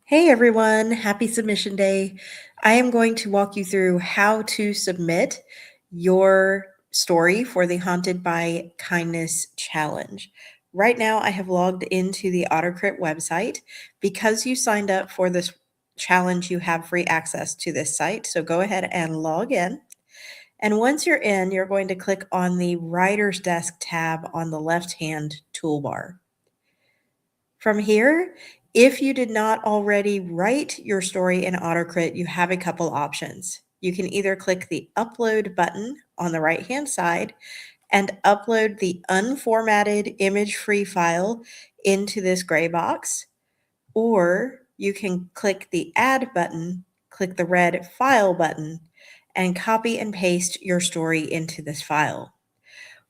Hey everyone, happy submission day. I am going to walk you through how to submit your story for the Haunted by Kindness challenge. Right now, I have logged into the AutoCrit website. Because you signed up for this challenge, you have free access to this site. So go ahead and log in. And once you're in, you're going to click on the Writer's Desk tab on the left-hand toolbar. From here, if you did not already write your story in AutoCrit, you have a couple options. You can either click the upload button on the right-hand side and upload the unformatted image-free file into this gray box, or you can click the add button, click the red file button, and copy and paste your story into this file.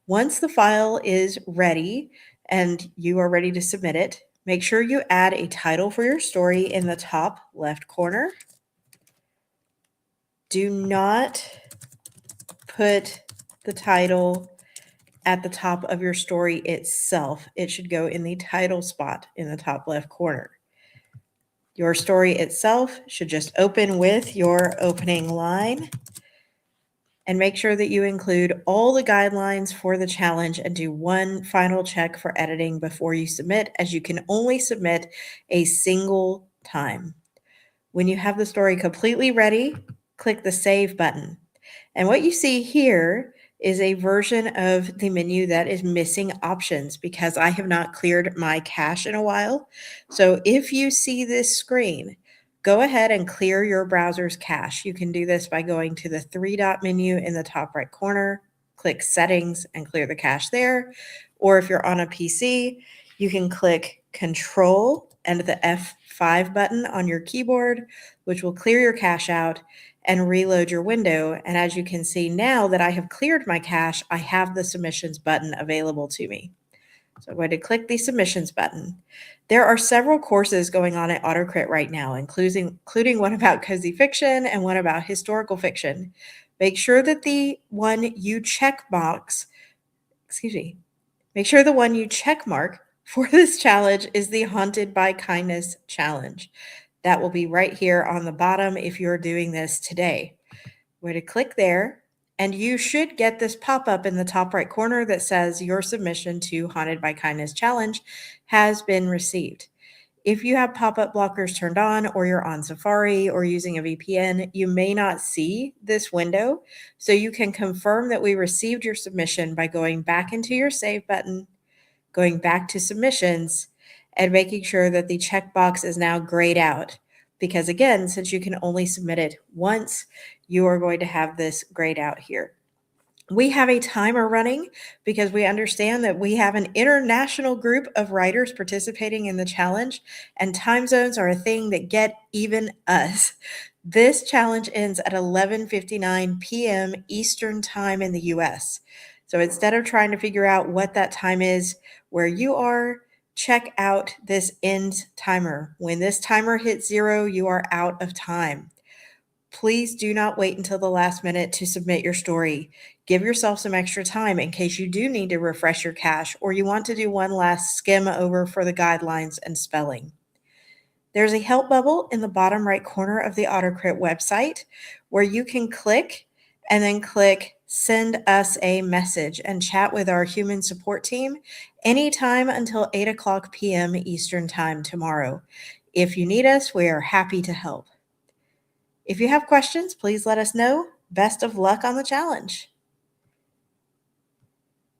Once the file is ready and you are ready to submit it, make sure you add a title for your story in the top left corner. Do not put the title at the top of your story itself. It should go in the title spot in the top left corner. Your story itself should just open with your opening line. And make sure that you include all the guidelines for the challenge and do one final check for editing before you submit, as you can only submit a single time. When you have the story completely ready, click the Save button. And what you see here is a version of the menu that is missing options because I have not cleared my cache in a while. So if you see this screen, go ahead and clear your browser's cache. You can do this by going to the three-dot menu in the top right corner, click Settings, and clear the cache there. Or if you're on a PC, you can click Control and the F5 button on your keyboard, which will clear your cache out and reload your window. And as you can see now that I have cleared my cache, I have the submissions button available to me. So I'm going to click the submissions button. There are several courses going on at AutoCrit right now, including one about cozy fiction and one about historical fiction. Make sure that the one you check mark for this challenge is the Haunted by Kindness challenge. That will be right here on the bottom if you're doing this today. We're going to click there, and you should get this pop-up in the top right corner that says your submission to Haunted by Kindness challenge has been received. If you have pop-up blockers turned on, or you're on Safari or using a VPN, you may not see this window. So you can confirm that we received your submission by going back into your Save button, going back to submissions, and making sure that the checkbox is now grayed out. Because again, since you can only submit it once, you are going to have this grayed out here. We have a timer running because we understand that we have an international group of writers participating in the challenge, and time zones are a thing that get even us. This challenge ends at 11:59 p.m. Eastern Time in the US. So instead of trying to figure out what that time is where you are, check out this end timer. When this timer hits 0, you are out of time. Please do not wait until the last minute to submit your story. Give yourself some extra time in case you do need to refresh your cache or you want to do one last skim over for the guidelines and spelling. There's a help bubble in the bottom right corner of the AutoCrit website where you can click and then click Send Us a Message and chat with our human support team anytime until 8 o'clock p.m. Eastern Time tomorrow. If you need us, we are happy to help. If you have questions, please let us know. Best of luck on the challenge.